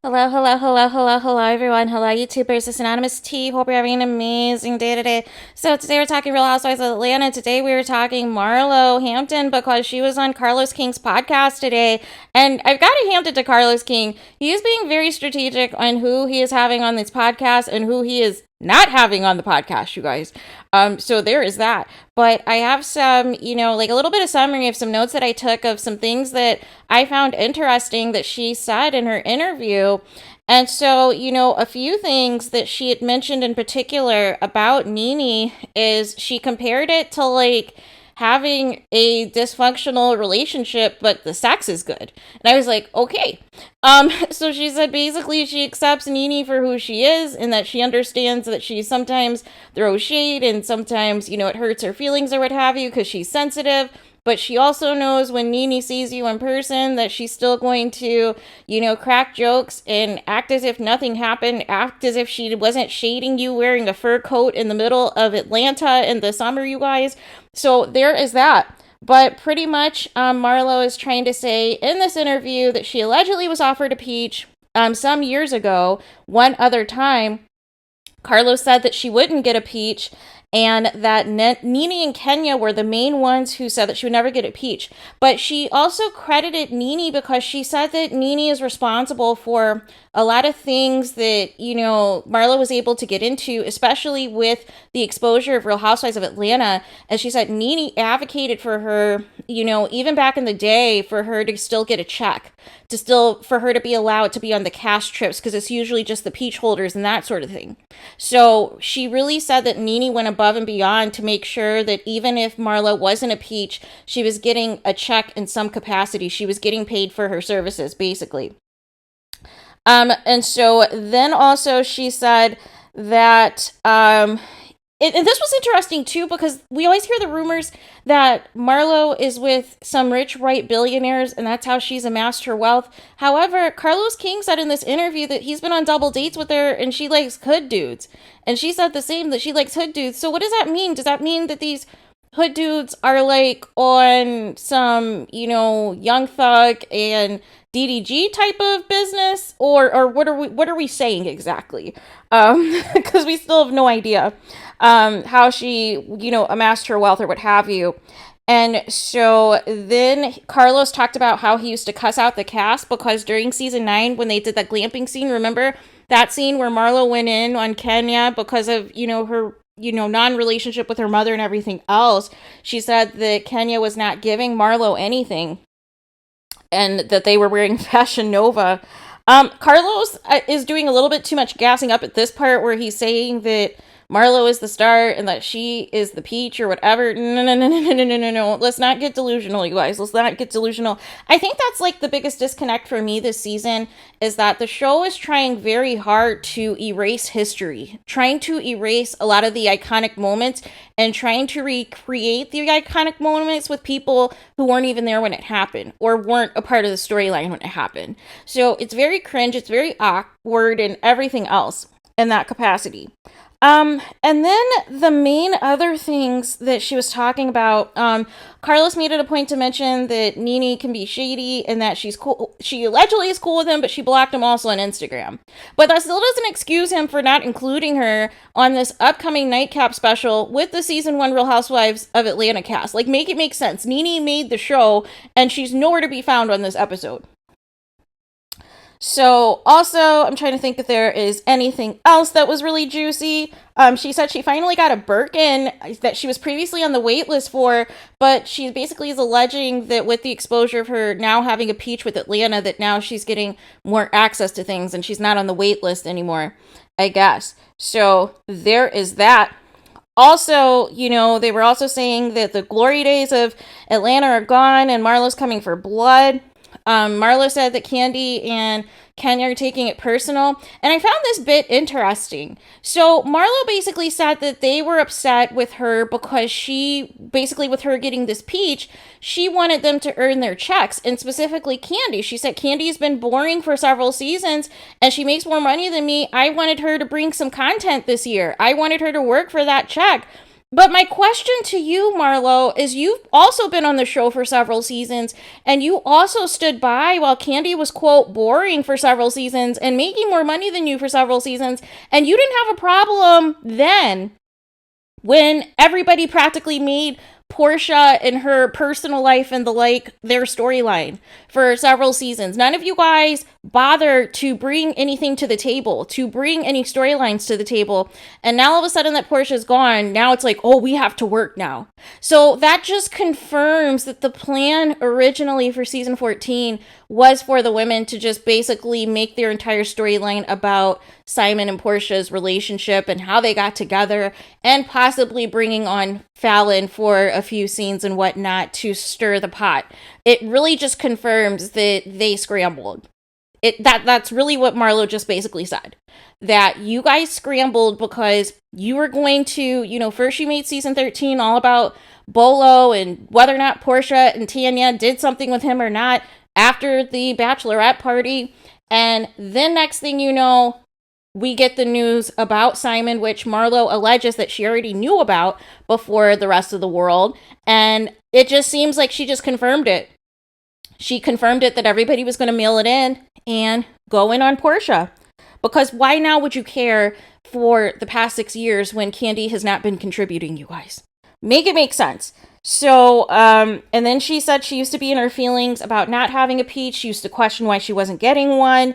Hello, hello, hello, hello, hello, everyone. Hello, YouTubers. It's Anonymous T. Hope you're having an amazing day today. So today we're talking Real Housewives of Atlanta. Today we were talking Marlo Hampton because she was on Carlos King's podcast today. And I've got to hand it to Carlos King. He is being very strategic on who he is having on this podcast and who he is not having on the podcast, you guys. So there is that. But I have some, like a little bit of summary of some notes that I took of some things that I found interesting that she said in her interview. And so, a few things that she had mentioned in particular about Nene is she compared it to like having a dysfunctional relationship, but the sex is good. And I was like, okay. So she said basically she accepts Nene for who she is and that she understands that she sometimes throws shade and sometimes, it hurts her feelings or what have you because she's sensitive. But she also knows when Nene sees you in person that she's still going to, crack jokes and act as if nothing happened, act as if she wasn't shading you wearing a fur coat in the middle of Atlanta in the summer, you guys. So there is that. But pretty much Marlo is trying to say in this interview that she allegedly was offered a peach some years ago. One other time, Carlos said that she wouldn't get a peach and that Nene and Kenya were the main ones who said that she would never get a peach. But she also credited Nene because she said that Nene is responsible for a lot of things that, Marlo was able to get into, especially with the exposure of Real Housewives of Atlanta. And she said Nene advocated for her, even back in the day, for her to still get a check, for her to be allowed to be on the cash trips, because it's usually just the peach holders and that sort of thing. So she really said that Nene went above and beyond to make sure that even if Marlo wasn't a peach, she was getting a check in some capacity. She was getting paid for her services, basically. And so then also she said that, and this was interesting too, because we always hear the rumors that Marlo is with some rich white billionaires and that's how she's amassed her wealth. However, Carlos King said in this interview that he's been on double dates with her and she likes hood dudes. And she said the same, that she likes hood dudes. So what does that mean? Does that mean that these hood dudes are like on some, Young Thug and DDG type of business, or what are we saying exactly? Because we still have no idea how she, amassed her wealth or what have you. And so then Carlos talked about how he used to cuss out the cast because during season 9, when they did that glamping scene, remember that scene where Marlo went in on Kenya because of, her non-relationship with her mother and everything else. She said that Kenya was not giving Marlo anything and that they were wearing Fashion Nova. Carlos is doing a little bit too much gassing up at this part where he's saying that Marlo is the star and that she is the peach or whatever. No. Let's not get delusional, you guys. Let's not get delusional. I think that's like the biggest disconnect for me this season is that the show is trying very hard to erase history, trying to erase a lot of the iconic moments and trying to recreate the iconic moments with people who weren't even there when it happened or weren't a part of the storyline when it happened. So it's very cringe, it's very awkward and everything else in that capacity. And then the main other things that she was talking about, Carlos made it a point to mention that Nene can be shady and that she's cool. She allegedly is cool with him, but she blocked him also on Instagram. But that still doesn't excuse him for not including her on this upcoming nightcap special with the season 1 Real Housewives of Atlanta cast. Like, make it make sense. Nene made the show and she's nowhere to be found on this episode. So also, I'm trying to think if there is anything else that was really juicy. She said she finally got a Birkin that she was previously on the wait list for, but she basically is alleging that with the exposure of her now having a peach with Atlanta, that now she's getting more access to things and she's not on the wait list anymore, I guess. So there is that. Also, they were also saying that the glory days of Atlanta are gone and Marlo's coming for blood. Marlo said that Kandi and Kenya are taking it personal, and I found this bit interesting. So Marlo basically said that they were upset with her because with her getting this peach, she wanted them to earn their checks, and specifically Kandi. She said Kandi's been boring for several seasons, and she makes more money than me. I wanted her to bring some content this year. I wanted her to work for that check. But my question to you, Marlo, is you've also been on the show for several seasons, and you also stood by while Kandi was, quote, boring for several seasons and making more money than you for several seasons, and you didn't have a problem then when everybody practically made Portia and her personal life and the like their storyline for several seasons. None of you guys bother to bring anything to the table, to bring any storylines to the table. And now all of a sudden that Portia's gone, now it's like, oh, we have to work now. So that just confirms that the plan originally for season 14 was for the women to just basically make their entire storyline about Simon and Portia's relationship and how they got together, and possibly bringing on Fallon for a few scenes and whatnot to stir the pot. It really just confirms that they scrambled. That's really what Marlo just basically said. That you guys scrambled because you were going to, first you made season 13 all about Bolo and whether or not Portia and Tanya did something with him or not after the bachelorette party. And then next thing you know, we get the news about Simon, which Marlo alleges that she already knew about before the rest of the world. And it just seems like she just confirmed it. She confirmed it that everybody was going to mail it in and go in on Portia. Because why now would you care for the past 6 years when Kandi has not been contributing, you guys? Make it make sense. So, and then she said she used to be in her feelings about not having a peach. She used to question why she wasn't getting one.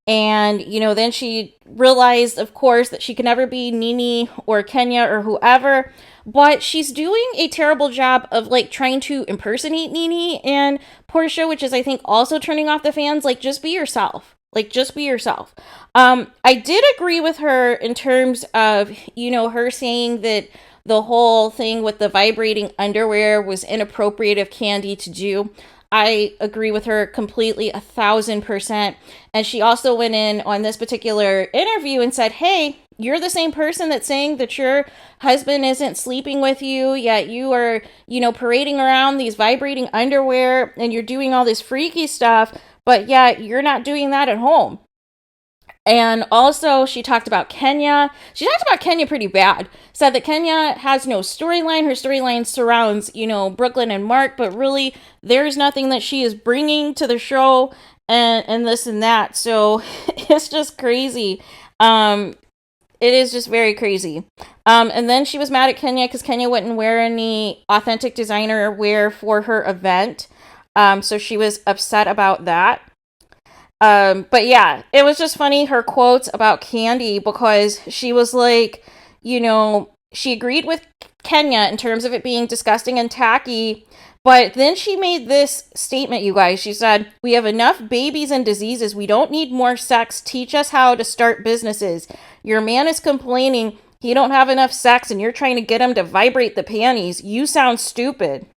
And, then she realized, of course, that she could never be Nene or Kenya or whoever. But she's doing a terrible job of, trying to impersonate Nene and Portia, which is, I think, also turning off the fans. Just be yourself. Just be yourself. I did agree with her in terms of, her saying that the whole thing with the vibrating underwear was inappropriate of Kandi to do. I agree with her completely, 1,000%. And she also went in on this particular interview and said, hey, you're the same person that's saying that your husband isn't sleeping with you, yet you are, parading around these vibrating underwear and you're doing all this freaky stuff, but yet you're not doing that at home. And also, she talked about Kenya. She talked about Kenya pretty bad. Said that Kenya has no storyline. Her storyline surrounds, Brooklyn and Mark, but really, there's nothing that she is bringing to the show and this and that. So, it's just crazy. It is just very crazy. And then she was mad at Kenya because Kenya wouldn't wear any authentic designer wear for her event. So, she was upset about that. But yeah, it was just funny, her quotes about Kandi, because she was like, she agreed with Kenya in terms of it being disgusting and tacky, but then she made this statement, you guys. She said, we have enough babies and diseases. We don't need more sex. Teach us how to start businesses. Your man is complaining he don't have enough sex and you're trying to get him to vibrate the panties. You sound stupid.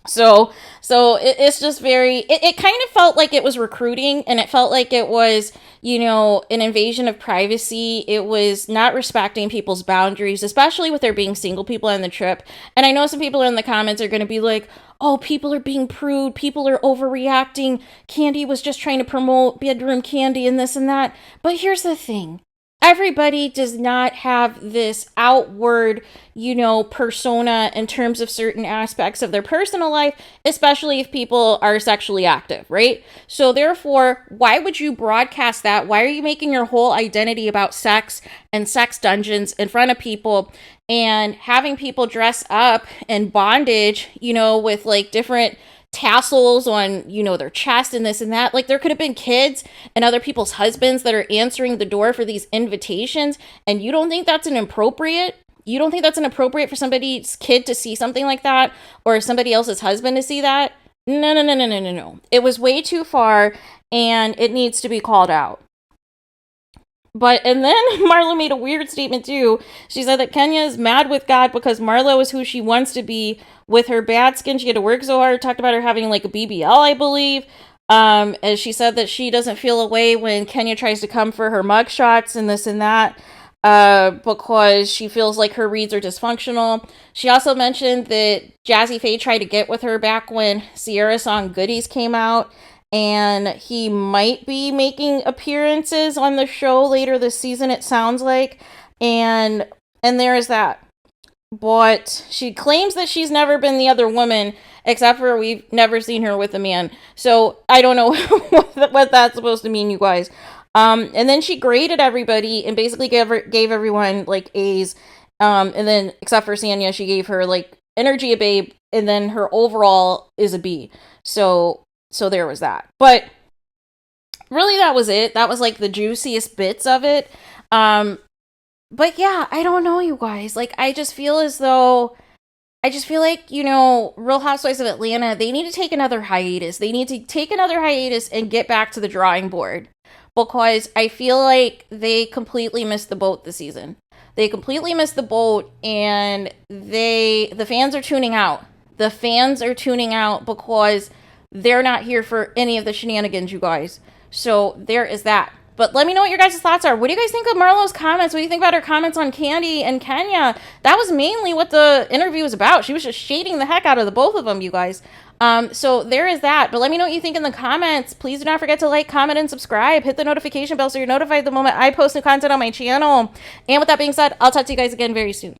So it's just it kind of felt like it was recruiting, and it felt like it was, an invasion of privacy. It was not respecting people's boundaries, especially with there being single people on the trip. And I know some people in the comments are going to be like, oh, people are being prude. People are overreacting. Kandi was just trying to promote bedroom Kandi and this and that. But here's the thing. Everybody does not have this outward, persona in terms of certain aspects of their personal life, especially if people are sexually active, right? So therefore, why would you broadcast that? Why are you making your whole identity about sex and sex dungeons in front of people and having people dress up in bondage, with different tassels on, their chest and this and that? There could have been kids and other people's husbands that are answering the door for these invitations, and you don't think that's inappropriate? You don't think that's inappropriate for somebody's kid to see something like that, or somebody else's husband to see that? No. It was way too far, and it needs to be called out. And then Marlo made a weird statement too. She said that Kenya is mad with God because Marlo is who she wants to be. With her bad skin, she had to work so hard. Talked about her having a BBL, I believe. As she said that she doesn't feel a way when Kenya tries to come for her mug shots and this and that, because she feels like her reads are dysfunctional. She also mentioned that Jazzy Faye tried to get with her back when Sierra's song Goodies came out, and he might be making appearances on the show later this season, it sounds like. And there is that. but she claims that she's never been the other woman, except for we've never seen her with a man. So I don't know what that's supposed to mean, you guys. And then she graded everybody and basically gave everyone like A's. And then except for Sanya, she gave her like energy a babe, and then her overall is a B. So there was that. But really, that was it. That was like the juiciest bits of it. But yeah, I don't know, you guys. Like, I just feel like, Real Housewives of Atlanta, they need to take another hiatus. They need to take another hiatus and get back to the drawing board, because I feel like they completely missed the boat this season. They completely missed the boat, and the fans are tuning out. The fans are tuning out because they're not here for any of the shenanigans, you guys. So there is that. But let me know what your guys' thoughts are. What do you guys think of Marlo's comments? What do you think about her comments on Kandi and Kenya? That was mainly what the interview was about. She was just shading the heck out of the both of them, you guys. So there is that. But let me know what you think in the comments. Please do not forget to like, comment, and subscribe. Hit the notification bell so you're notified the moment I post new content on my channel. And with that being said, I'll talk to you guys again very soon.